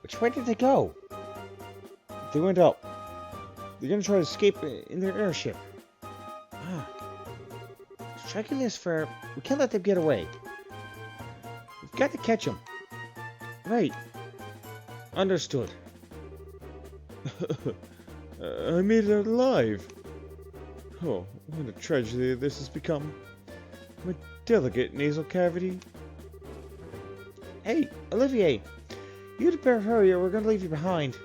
Which way did they go? They went up. They're gonna try to escape in their airship. Ah. Striking this fair. We can't let them get away. We've got to catch them. Right. Understood. I made it out alive. Oh, what a tragedy this has become. My delicate nasal cavity. Hey, Olivier. You'd better hurry or we're gonna leave you behind.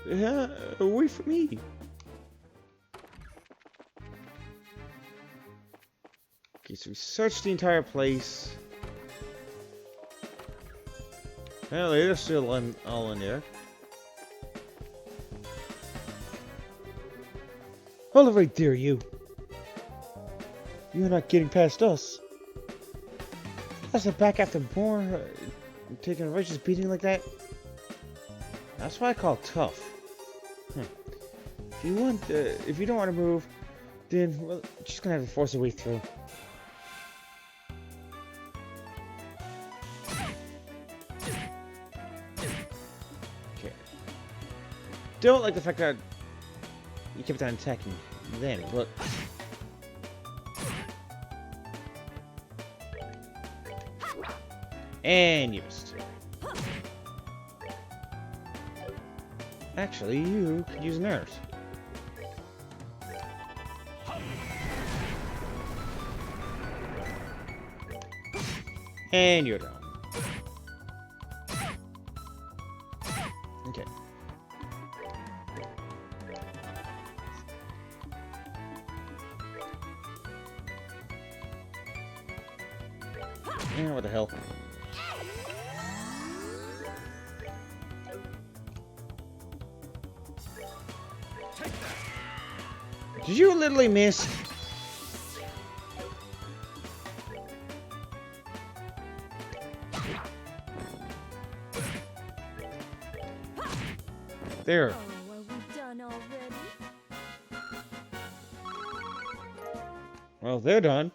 Yeah, away from me. Okay, so we searched the entire place. Well, they're still all in there. Hold it right there, you. You're not getting past us. That's a back after more, taking a righteous beating like that. That's what I call tough. If you don't want to move, then well, you're just gonna have to force your way through. Okay. Don't like the fact that you kept on attacking them. Look. And you missed. Actually, you could use nerves. And you're down. Okay. Yeah, what the hell? Did you literally miss? There. Oh, are we done already? Well, they're done.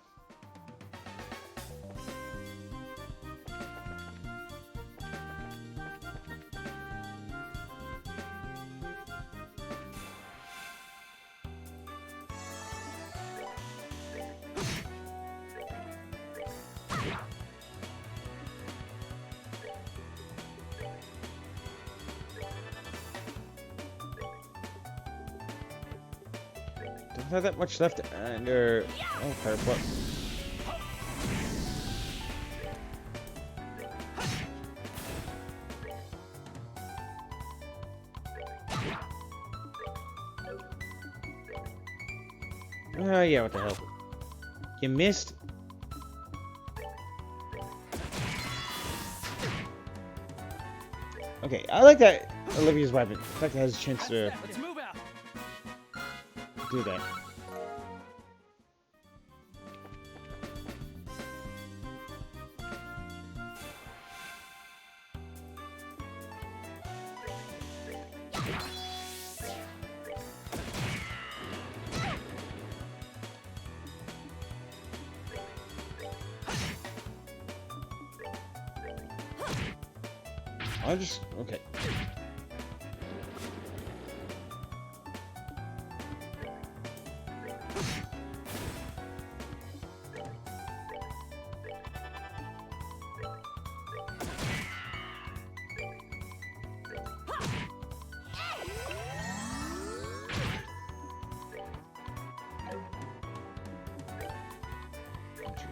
Don't have that much left under. Oh, fireball. Oh, yeah, what the hell? You missed. Okay, I like that Olivia's weapon. The fact that it has a chance to Let's move out. do that. I'll just okay.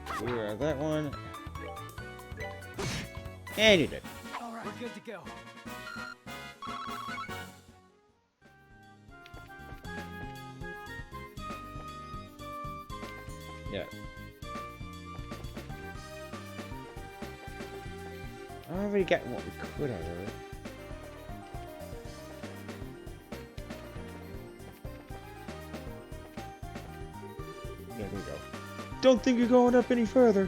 Clear out that one. And you did. All right, we're good to go. Yeah. I already got what we could out of it. There we go. Don't think you're going up any further.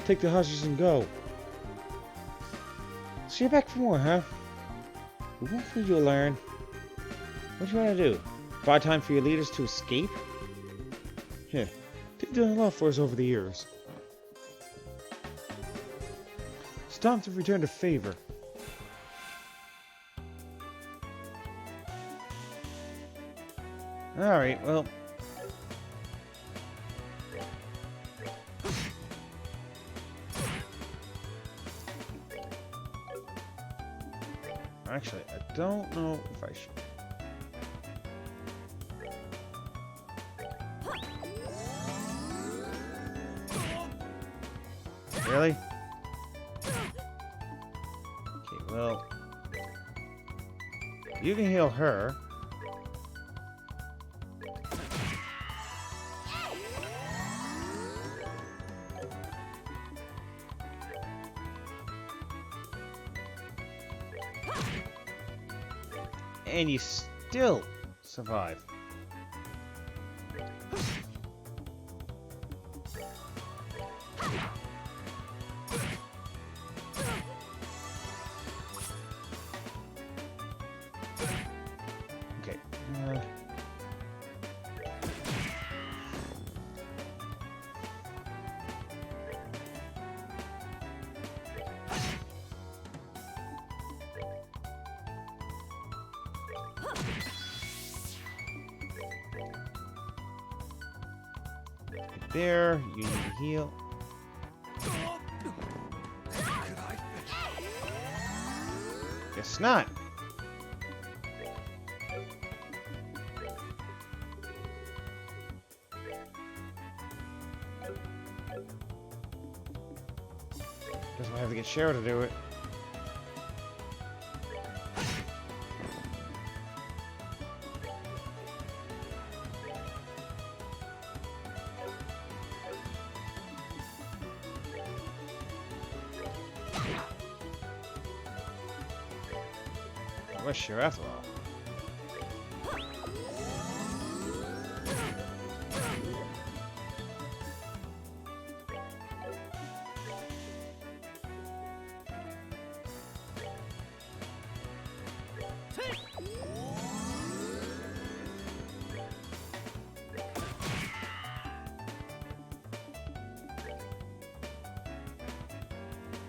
Take the hostages and go. So you're back for more, huh? Hopefully you'll learn. What do you want to do? Find time for your leaders to escape? Yeah, they've done a lot for us over the years. It's time to return the favor. Alright, well. Actually, I don't know if I should. Really? Okay, well. You can heal her. And you still survive. Okay. There, you need to heal. Guess not. Guess we'll have to get Cheryl to do it. Where's Cheryl after all?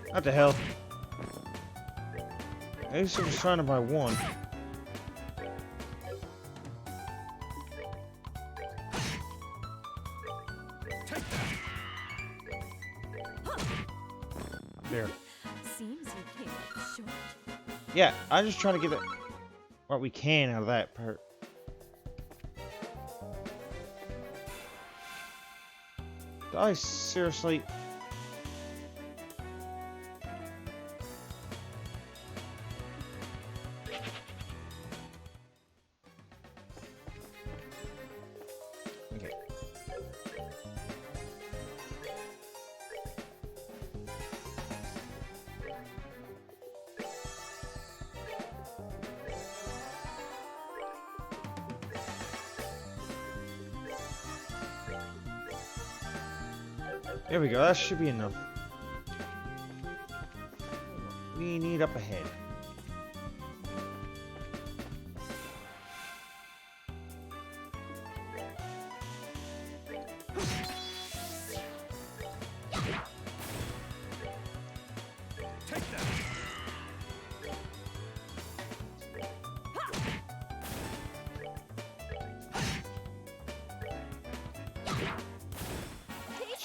What the hell? At least it was trying to buy one. There. Seems you came up short. Yeah, I'm just trying to get what we can out of that part. Did I seriously? Okay. There we go, that should be enough. We need up ahead.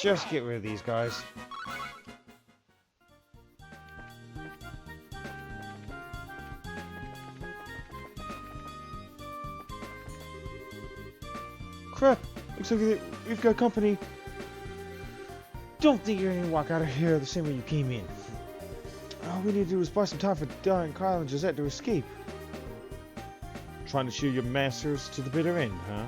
Just get rid of these guys. Crap! Looks like we've got company. Don't think you're gonna walk out of here the same way you came in. All we need to do is buy some time for Don, Kyle, and Gisette to escape. Trying to cheer your masters to the bitter end, huh?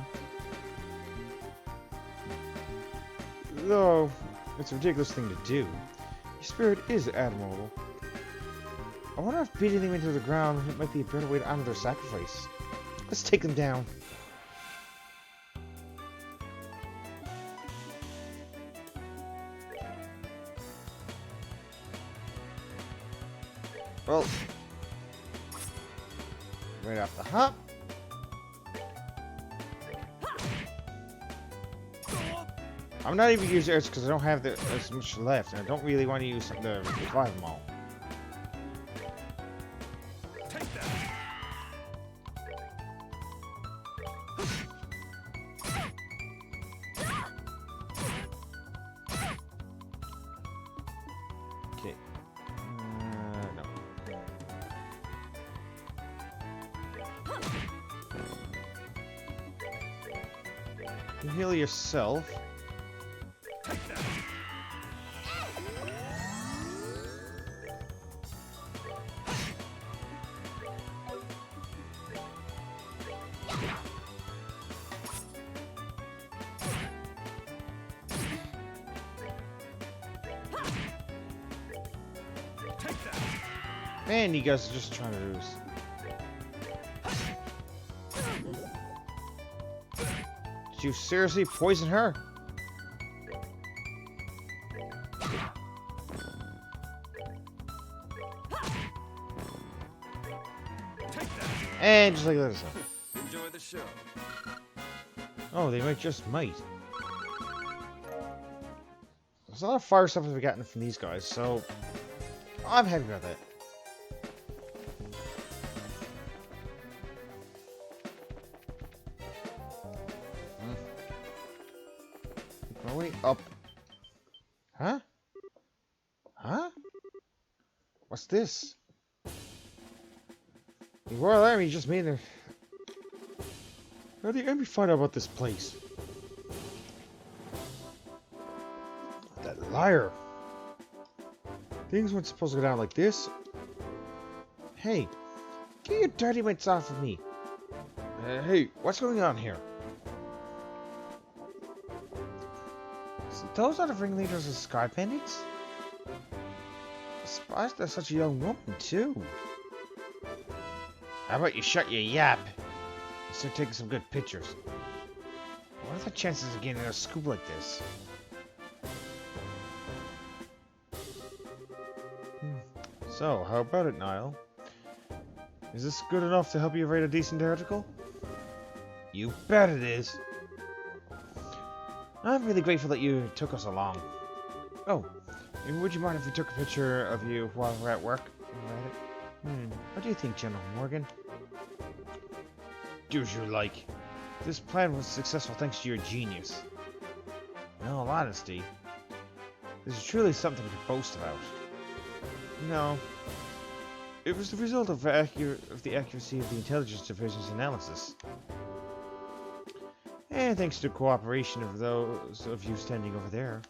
Though, it's a ridiculous thing to do. Your spirit is admirable. I wonder if beating them into the ground might be a better way to honor their sacrifice. Let's take them down. Well, right off the hop. I'm not even using Earths because I don't have as much left, and I don't really want to use something to revive them all. You heal yourself. Man, you guys are just trying to lose. Did you seriously poison her? And just like that. Enjoy the show. Oh, they might. There's a lot of fire stuff we've gotten from these guys, so I'm happy about that. Going up. Huh? Huh? What's this? The Royal Army just made a... How did the Army find out about this place? That liar. Things weren't supposed to go down like this. Hey, get your dirty mitts off of me. Hey, what's going on here? So those are the ringleaders of Sky Bandits? I'm surprised they're such a young woman, too. How about you shut your yap and start taking some good pictures? What are the chances of getting a scoop like this? So, how about it, Niall? Is this good enough to help you write a decent article? You bet it is. I'm really grateful that you took us along. Oh, and would you mind if we took a picture of you while we're at work? What do you think, General Morgan? Do as you like. This plan was successful thanks to your genius. In all honesty, this is truly something to boast about. No. It was the result of the accuracy of the Intelligence Division's analysis. And thanks to the cooperation of those of you standing over there.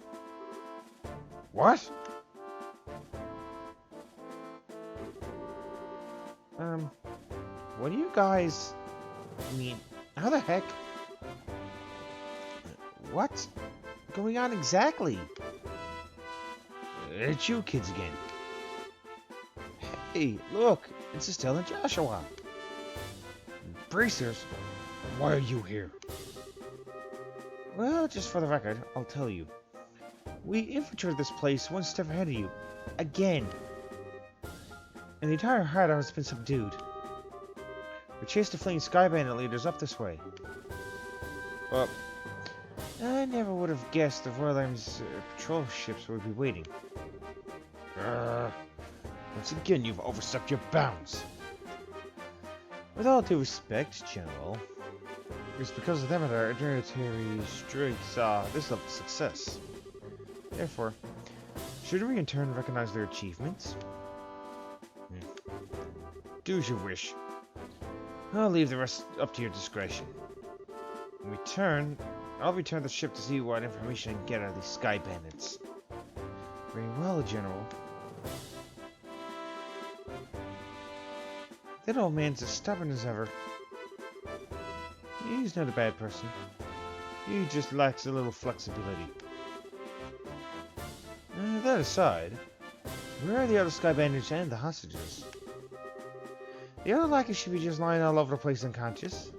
What? What do you guys... I mean, how the heck... What's going on exactly? It's you kids again. Hey, look, it's Estelle and Joshua. Bracers, why are you here? Well, just for the record, I'll tell you. We infiltrated this place one step ahead of you. Again. And the entire hideout has been subdued. We chased the fleeing Sky Bandit leaders up this way. Well, I never would have guessed the Royal Army's patrol ships would be waiting. Once again, you've overstepped your bounds. With all due respect, General, it's because of them that our military strength saw this level of success. Therefore, should we in turn recognize their achievements? Do as you wish. I'll leave the rest up to your discretion. In return, I'll return the ship to see what information I can get out of these Sky Bandits. Very well, General. That old man's as stubborn as ever. He's not a bad person. He just lacks a little flexibility. That aside, where are the other Sky Bandits and the hostages? The other lackey should be just lying all over the place unconscious.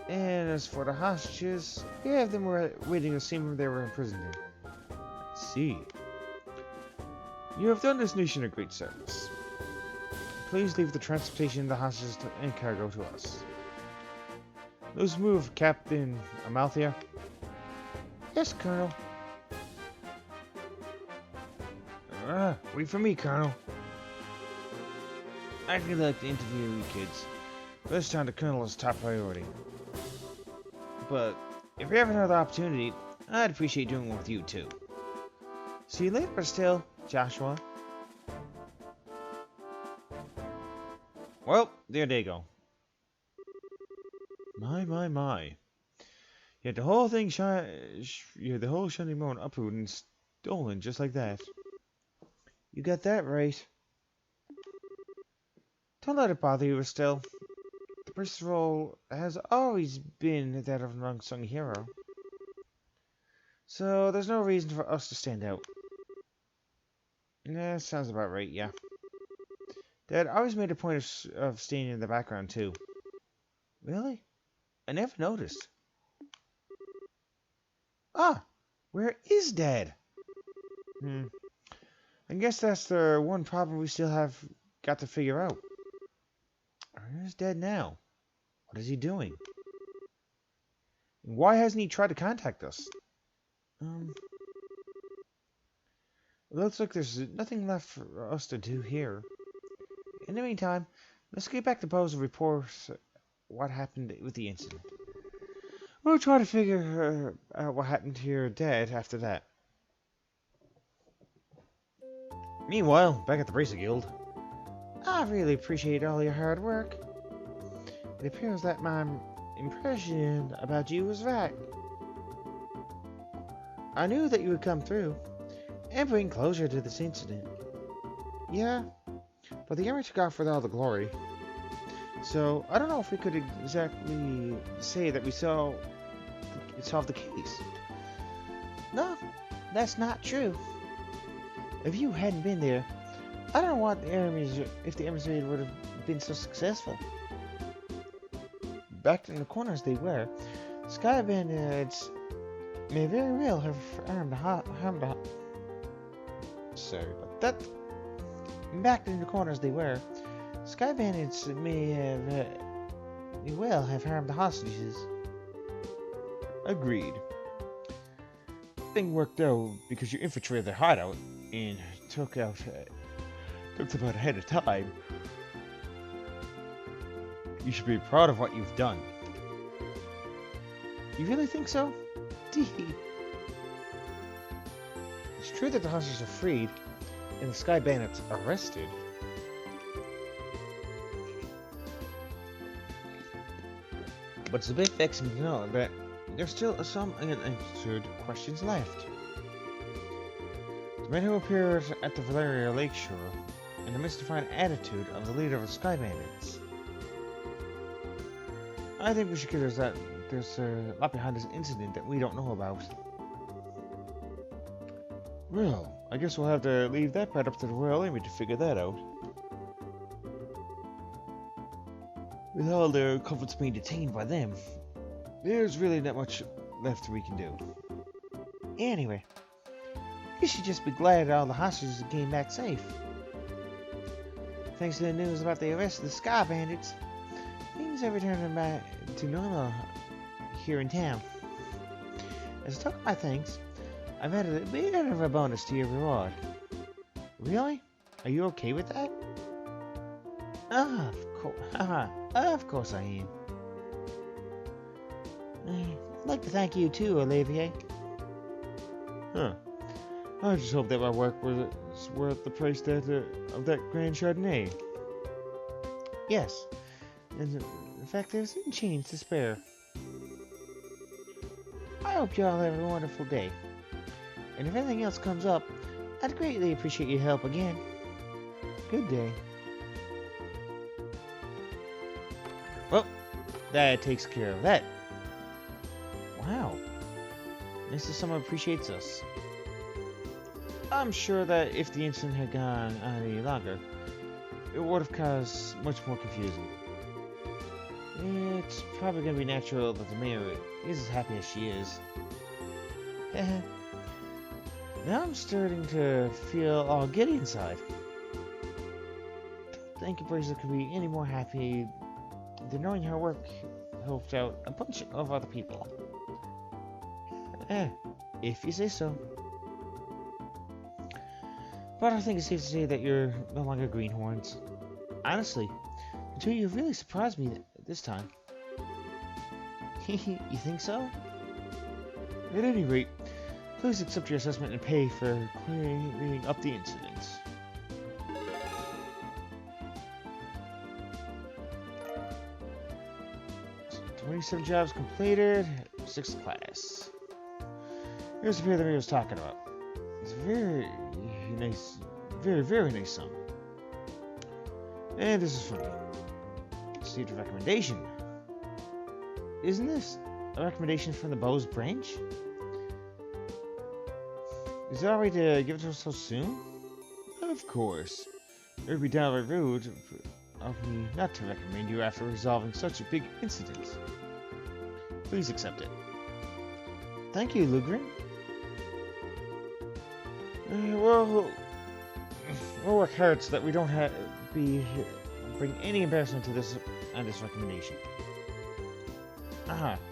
And as for the hostages, we have them waiting to see where they were imprisoned in. I see. You have done this nation a great service. Please leave the transportation of the hostages and cargo to us. Let's move, Captain Amalthea. Yes, Colonel. Wait for me, Colonel. I'd really like to interview you kids. This time the Colonel is top priority. But if you have another opportunity, I'd appreciate doing one with you too. See you later, still, Joshua. Well, there they go. My. Yet the whole thing the whole Shining Moon uprooted and stolen just like that. You got that right. Don't let it bother you, Estelle. The priest's role has always been that of an unsung hero. So there's no reason for us to stand out. Nah, sounds about right, yeah. Dad always made a point of staying in the background, too. Really? I never noticed. Ah! Where is Dad? I guess that's the one problem we still have got to figure out. Where's Dad now? What is he doing? And why hasn't he tried to contact us? It looks like there's nothing left for us to do here. In the meantime, let's get back to Poe's and report what happened with the incident. We'll try to figure out what happened to your dad after that. Meanwhile, back at the Bracer Guild. I really appreciate all your hard work. It appears that my impression about you was right. I knew that you would come through and bring closure to this incident. Yeah, but the Emperor took off with all the glory. So, I don't know if we could exactly say that we solved the case. No, that's not true. If you hadn't been there, I don't know what if the Emissary would have been so successful. Back in the corners they were, Sky Bandits may very well have harmed the sorry about that. Back in the corners they were, Sky Bandits may well have harmed the hostages. Agreed. Thing worked out because you infiltrated their hideout and took them out ahead of time. You should be proud of what you've done. You really think so? It's true that the hostages are freed and the Sky Bandits arrested. But it's a bit vexing to know that there's still some unanswered questions left. The men who appeared at the Valeria Lakeshore and the mystifying attitude of the leader of the Sky Bandits. I think we should consider that there's a lot behind this incident that we don't know about. Well, I guess we'll have to leave that part up to the Royal Army to figure that out. With all their comforts being detained by them, there's really not much left we can do. Anyway, you should just be glad all the hostages came back safe. Thanks to the news about the arrest of the Sky Bandits, things are returning back to normal here in town. As a token of my thanks, I've added a bit of a bonus to your reward. Really? Are you okay with that? Of course I am. I'd like to thank you too, Olivier. Huh. I just hope that my work was worth the price of that Grand Chardonnay. Yes. And in fact, there's a change to spare. I hope you all have a wonderful day. And if anything else comes up, I'd greatly appreciate your help again. Good day. Well, that takes care of that. Wow. Mr. Summer appreciates us. I'm sure that if the incident had gone on any longer, it would have caused much more confusion. It's probably going to be natural that the mayor is as happy as she is. Now I'm starting to feel all giddy inside. Don't think a person could be any more happy than knowing her work helped out a bunch of other people. If you say so. But I think it's safe to say that you're no longer greenhorns. Honestly, the two of you really surprised me this time. You think so? At any rate, please accept your assessment and pay for clearing up the incidents. 27 jobs completed. 6th class. Here's the pair that I was talking about. It's a very nice, very nice song. And this is from me. Received a recommendation. Isn't this a recommendation from the Bose branch? Is it alright to give it to us so soon? Of course. It would be downright rude of me not to recommend you after resolving such a big incident. Please accept it. Thank you, Lugrin. Well, we'll work hard so that we don't bring any embarrassment to this on this recommendation.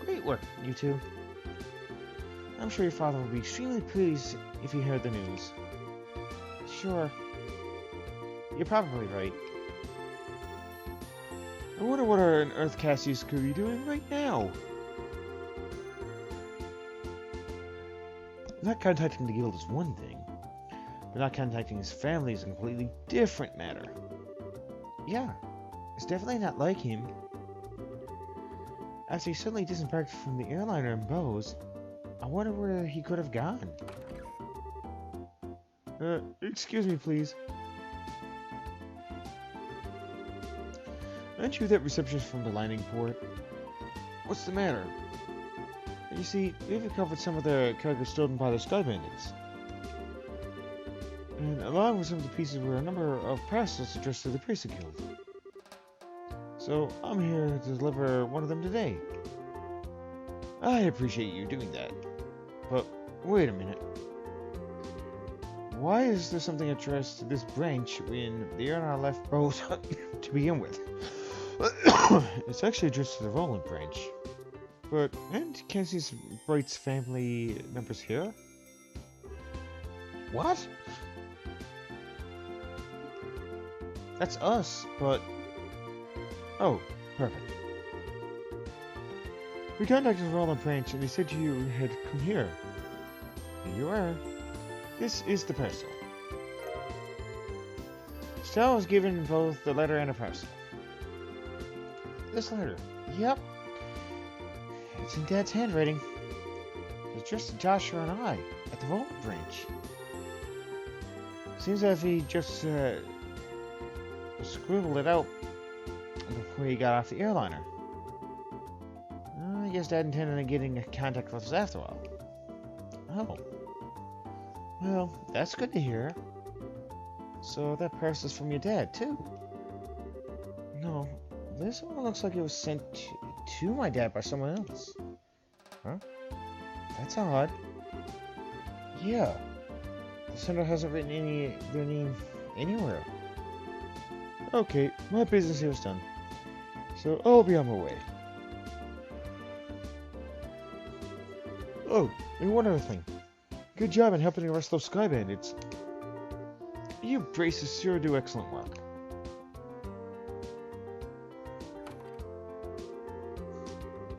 Great work, you two. I'm sure your father will be extremely pleased if he heard the news. Sure. You're probably right. I wonder what our Earth Cassius could be doing right now. Not contacting the guild is one thing, but not contacting his family is a completely different matter. Yeah, it's definitely not like him. After he suddenly disembarked from the airliner in Bose, I wonder where he could have gone. Excuse me, please. Aren't you that receptionist from the landing port? What's the matter? You see, we've recovered some of the cargo stolen by the Sky Bandits. And along with some of the pieces were a number of parcels addressed to the Priesthood Guild. So, I'm here to deliver one of them today. I appreciate you doing that. But, wait a minute. Why is there something addressed to this branch when the airline left Bose to begin with? It's actually addressed to the Roland branch. But, and Kenzie's Bright's family members here? What? That's us, but... Oh, perfect. We contacted the Roland branch and they said you had come here. Here you are. This is the parcel. Stella was given both the letter and a parcel. This letter. Yep. It's in Dad's handwriting. It's addressed to Joshua and I at the Roland branch. Seems as if he just scribbled it out before he got off the airliner. I guess Dad intended on getting in contact with us after all. Oh. Well, that's good to hear. So that parcel's from your dad, too. No, this one looks like it was sent to my dad by someone else. Huh? That's odd. Yeah. The sender hasn't written their name anywhere. Okay, my business here is done. So I'll be on my way. Oh, and one other thing. Good job in helping arrest those Sky Bandits. You braces sure do excellent work.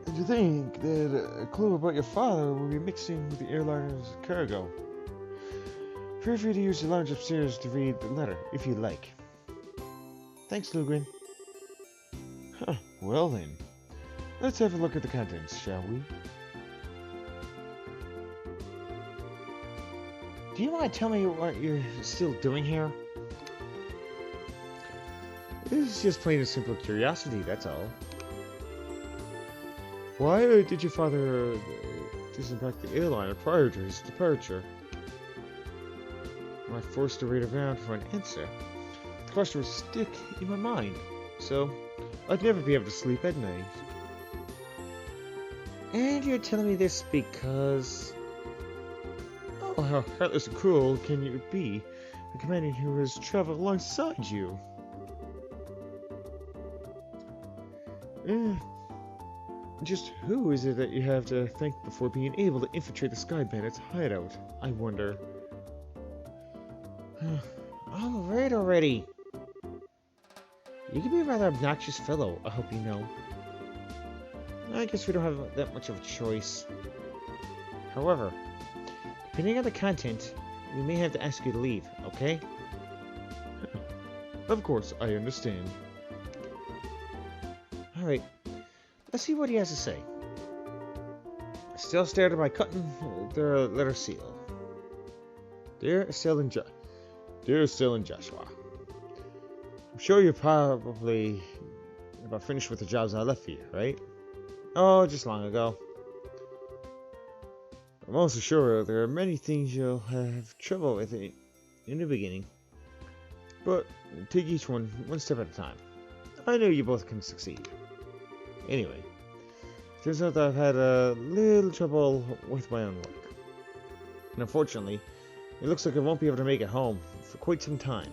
And to think that a clue about your father will be mixed in with the airliner's cargo. Feel free to use the lounge upstairs to read the letter, if you like. Thanks, Lugrin. Huh, well then. Let's have a look at the contents, shall we? Do you want to tell me what you're still doing here? This is just plain and simple curiosity, that's all. Why did your father disembark the airliner prior to his departure? Am I forced to wait around for an answer? The question would stick in my mind, so I'd never be able to sleep at night. And you're telling me this because... Oh, how heartless and cruel can you be? A companion who has traveled alongside you. Just who is it that you have to thank before being able to infiltrate the Sky Bandits' hideout, I wonder? Alright already. You can be a rather obnoxious fellow, I hope you know. I guess we don't have that much of a choice. However, depending on the content, we may have to ask you to leave, okay? Of course, I understand. Alright, Let's see what he has to say. Still stared at my cutting the letter seal. Dear Still and Joshua. I'm sure you're probably about finished with the jobs I left for you, right? Oh, just long ago. I'm also sure there are many things you'll have trouble with in the beginning. But take each one step at a time. I know you both can succeed. Anyway, turns out that I've had a little trouble with my own work. And unfortunately, it looks like I won't be able to make it home for quite some time.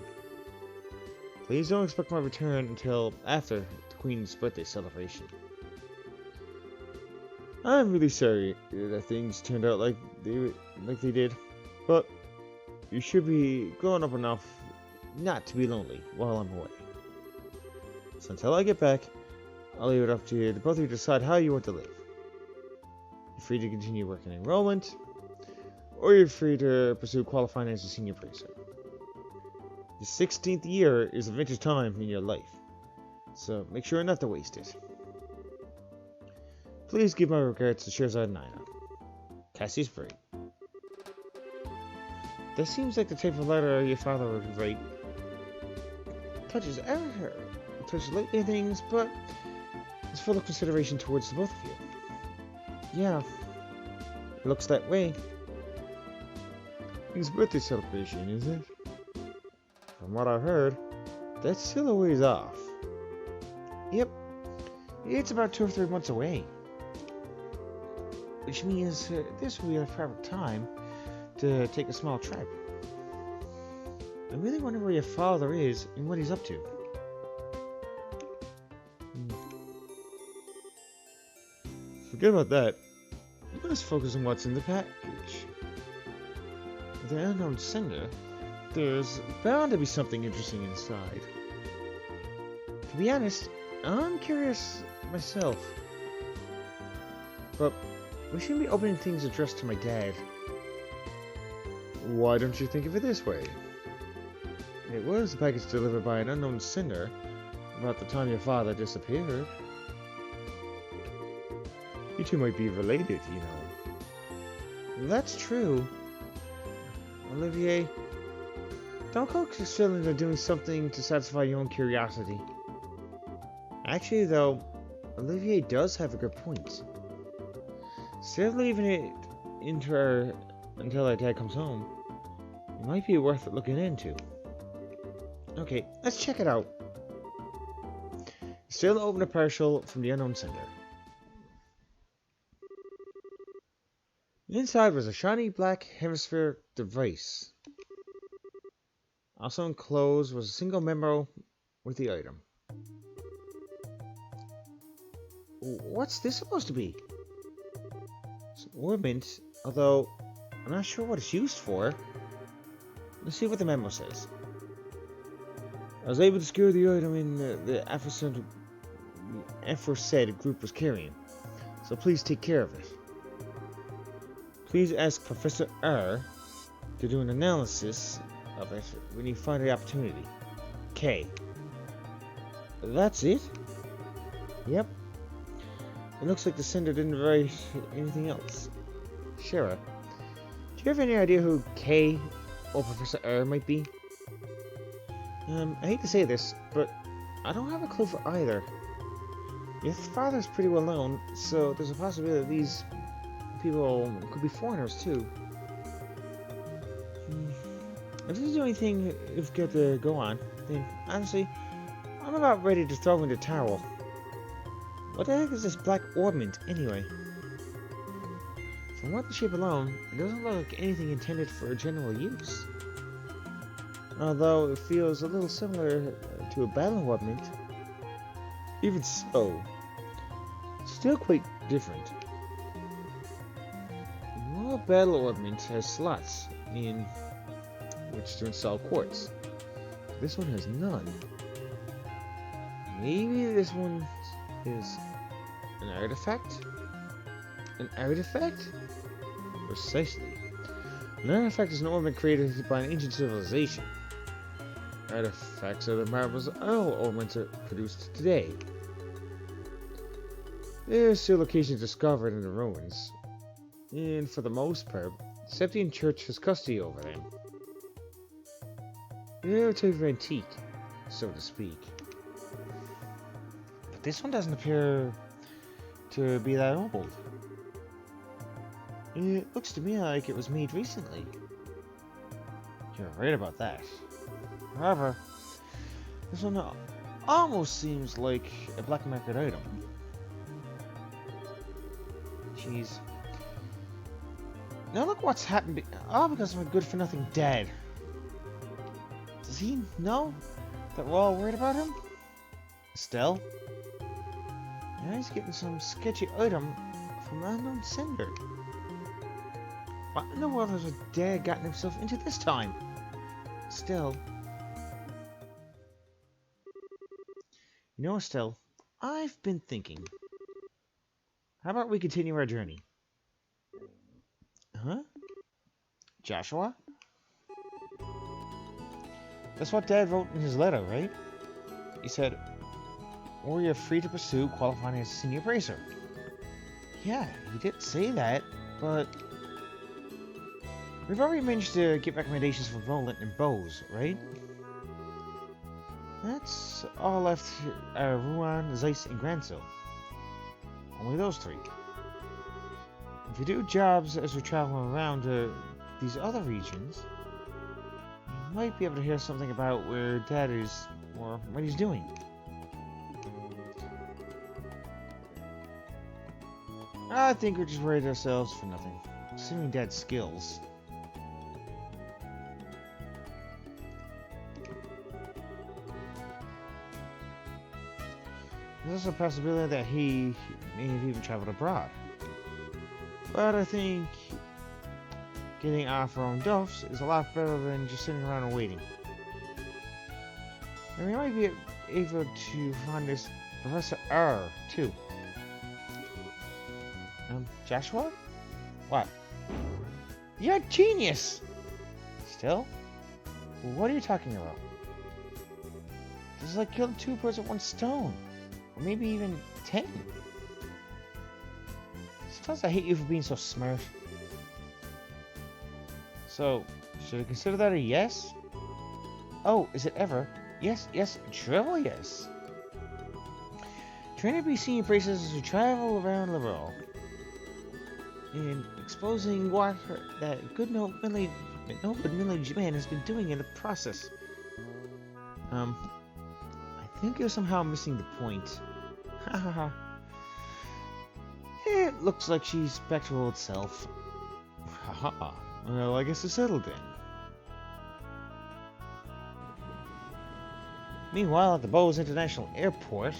Please don't expect my return until after the Queen's birthday celebration. I'm really sorry that things turned out like they did, but you should be grown up enough not to be lonely while I'm away. So until I get back, I'll leave it up to you to both of you decide how you want to live. You're free to continue working enrollment, or you're free to pursue qualifying as a senior bracer. The 16th year is a vintage time in your life, so make sure not to waste it. Please give my regards to Shirzad Nina. Cassie's free. That seems like the type of letter your father would write. Touches lightly things, but it's full of consideration towards the both of you. Yeah, it looks that way. His birthday celebration, is it? From what I've heard, that's still a ways off. Yep, it's about 2 or 3 months away. Which means this will be a perfect time to take a small trip. I really wonder where your father is and what he's up to. Forget about that. Let's focus on what's in the package. The unknown sender. There's bound to be something interesting inside. To be honest, I'm curious myself. But we shouldn't be opening things addressed to my dad. Why don't you think of it this way? It was a package delivered by an unknown sender about the time your father disappeared. You two might be related, you know. That's true. Olivier, don't coax yourself into doing something to satisfy your own curiosity. Actually, though, Olivier does have a good point. Instead of leaving it into her until our dad comes home, it might be worth looking into. Okay, let's check it out. Still open a partial from the unknown sender. Inside was a shiny black hemispheric device. Also enclosed was a single memo with the item. What's this supposed to be? It's an ornament, although I'm not sure what it's used for. Let's see what the memo says. I was able to secure the item in the aforesaid group was carrying, so please take care of it. Please ask Professor R to do an analysis of it when you find the opportunity. K. That's it? Yep. It looks like the sender didn't write anything else. Shara, do you have any idea who K or Professor R might be? I hate to say this, but I don't have a clue for either. Your father's pretty well known, so there's a possibility that these people could be foreigners too. If this is the only thing you've got to go on, then honestly, I'm about ready to throw in the towel. What the heck is this black ornament anyway? From what the shape alone, it doesn't look like anything intended for general use. Although it feels a little similar to a battle ornament. Even so, still quite different. More battle ornament has slots in which to install quartz. This one has none. Maybe this one is an artifact? An artifact? Precisely. An artifact is an ornament created by an ancient civilization. Artifacts are the marvels all ornaments are produced today. There are still locations discovered in the ruins, and for the most part, the Septian Church has custody over them. They're a type of antique, so to speak. But this one doesn't appear to be that old. It looks to me like it was made recently. You're right about that. However, this one almost seems like a black market item. Jeez. Now look what's happened. All because of a good-for-nothing dad. Does he know that we're all worried about him? Estelle? Now he's getting some sketchy item from an unknown sender. What in the world has a dad gotten himself into this time? Still. You know, Estelle, I've been thinking. How about we continue our journey? Huh? Joshua? That's what Dad wrote in his letter, right? He said, or you're free to pursue qualifying as a senior bracer. Yeah, he did say that, but we've already managed to get recommendations for Roland and Bose, right? That's all left are Ruan, Zeiss, and Gransil. Only those three. If you do jobs as we travel around these other regions, you might be able to hear something about where Dad is, or what he's doing. I think we're just worried ourselves for nothing, considering Dad's skills. There's also a possibility that he may have even traveled abroad. But I think getting off our own duffs is a lot better than just sitting around and waiting. And we might be able to find this Professor R, too. Joshua? What? You're a genius! Still? What are you talking about? This is like killing two birds with one stone. Or maybe even 10. Sometimes I hate you for being so smart. So, should I consider that a yes? Oh, is it ever? Yes, yes, triple yes. Train to be senior braces as we travel around Liberal. And exposing what that good no good middle-aged man has been doing in the process. I think you're somehow missing the point. Hahaha. It looks like she's back to her old self. Haha. Well, I guess it's settled then. Meanwhile, at the Bose International Airport.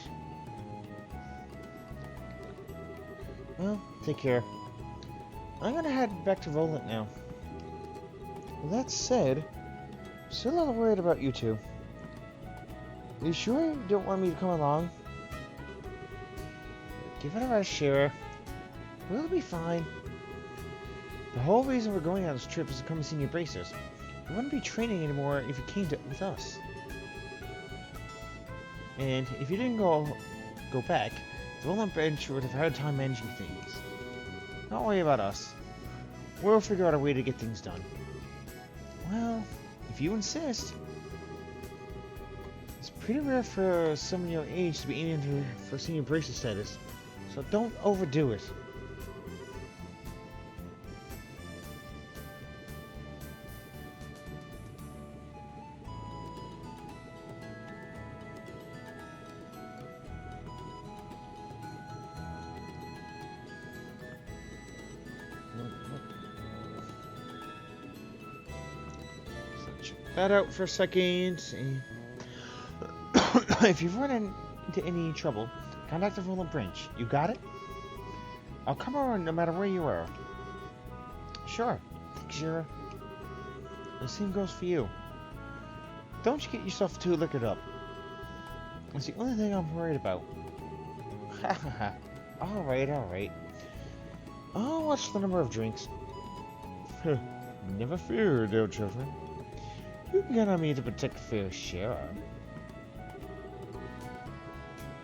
Well, take care. I'm gonna head back to Roland now. With that said, I'm still a little worried about you two. Are you sure you don't want me to come along? Give it a rest, Shira. We'll be fine. The whole reason we're going on this trip is to come senior bracers. We wouldn't be training anymore if you came with us. And if you didn't go back, the Roland bench would have had time managing things. Don't worry about us. We'll figure out a way to get things done. Well, if you insist. It's pretty rare for someone your age to be aiming for senior bracer status, so don't overdo it. Check that out for a second. If you've run into any trouble, contact the Roland branch. You got it? I'll come around no matter where you are. Sure. Thanks, Shira. The same goes for you. Don't you get yourself too liquored up. That's the only thing I'm worried about. Ha ha ha. Alright, alright. I'll watch the number of drinks. Never fear, dear children. You can count on me to protect fair Shira.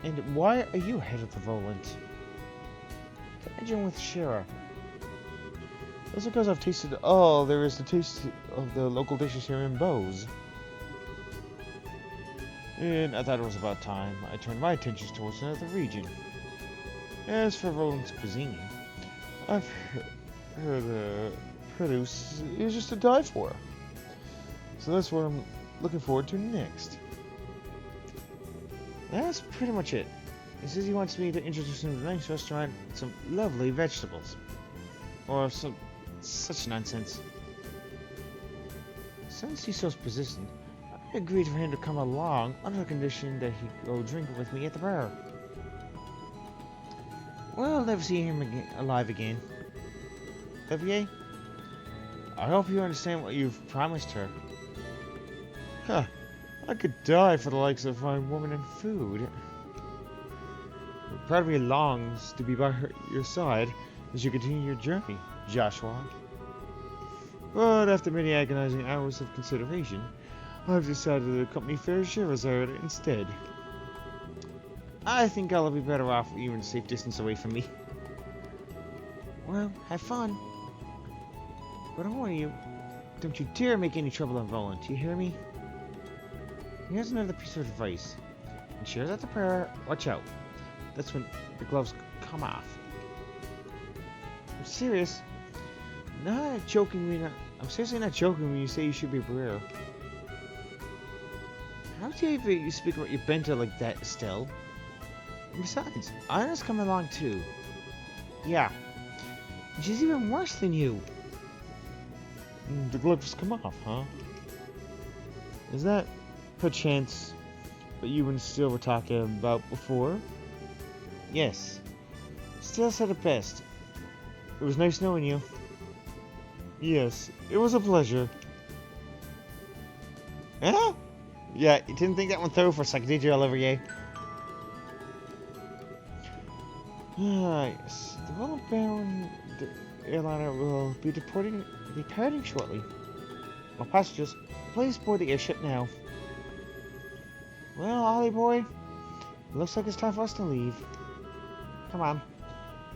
And why are you head of the Roland? Imagine with Shira. That's because I've tasted all there is to taste of the local dishes here in Bose. And I thought it was about time I turned my attentions towards another region. As for Roland's cuisine, I've heard the produce is just to die for. So that's what I'm looking forward to next. That's pretty much it. He says he wants me to introduce him to a nice restaurant with some lovely vegetables. Or some such nonsense. Since he's so persistent, I agreed for him to come along under the condition that he'd go drinking with me at the bar. Well, I'll never see him alive again. Olivier, I hope you understand what you've promised her. Huh. I could die for the likes of a woman and food. Part of me longs to be by your side as you continue your journey, Joshua. But after many agonizing hours of consideration, I've decided to accompany Fair Scheherazade instead. I think I'll be better off even a safe distance away from me. Well, have fun. But I warn you, don't you dare make any trouble on Roland, do you hear me? Here's another piece of advice. When Cher's at the prayer, watch out. That's when the gloves come off. I'm serious. Not joking when I'm seriously not joking when you say you should be aware. How dare you speak about your bento like that, Estelle? And besides, Anna's coming along too. Yeah. And she's even worse than you. The gloves come off, huh? Is that perchance what you and Steele were talking about before? Yes. Steele said it best. It was nice knowing you. Yes, it was a pleasure. Huh? Yeah, you didn't think that one through for a second, did you, Olivier? Ah, yes. The Roland-bound airliner will be departing shortly. All passengers, please board the airship now. Well, Ollie boy, it looks like it's time for us to leave. Come on.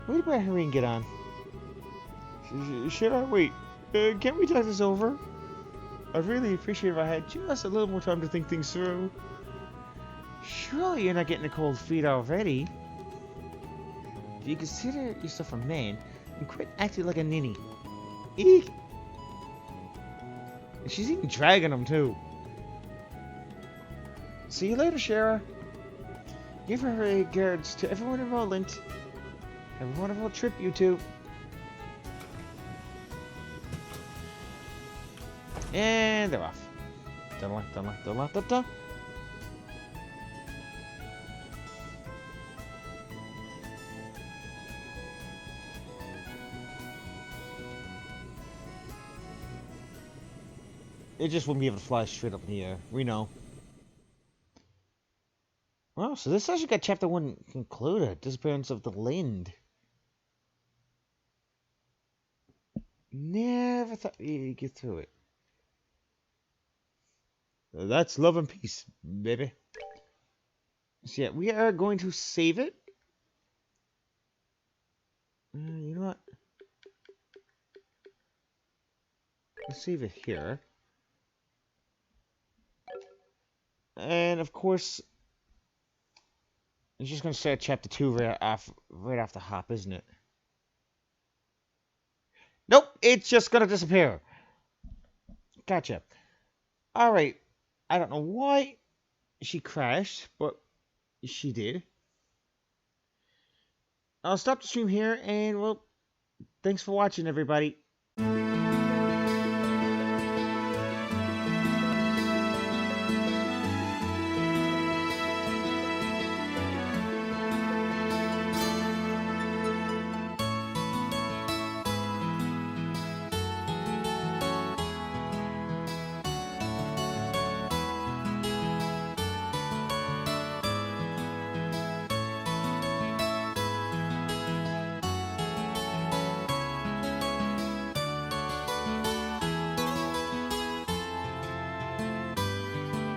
We better hurry and get on. Should I wait? Can't we talk this over? I'd really appreciate if I had just a little more time to think things through. Surely you're not getting a cold feet already. If you consider yourself a man, and quit acting like a ninny. Eek! And she's even dragging him too. See you later, Shara. Give her regards to everyone in Roland. Have a wonderful trip, you two. And they're off. Da-da-da-da-da-da-da. It just wouldn't be able to fly straight up in the air. We know. Well, so this actually got chapter 1 concluded. Disappearance of the Lind. Never thought you'd get through it. That's love and peace, baby. So yeah, we are going to save it. You know what? Let's save it here. And of course, it's just going to start chapter 2 right off the hop, isn't it? Nope, it's just going to disappear. Gotcha. Alright. I don't know why she crashed, but she did. I'll stop the stream here, and well, thanks for watching, everybody.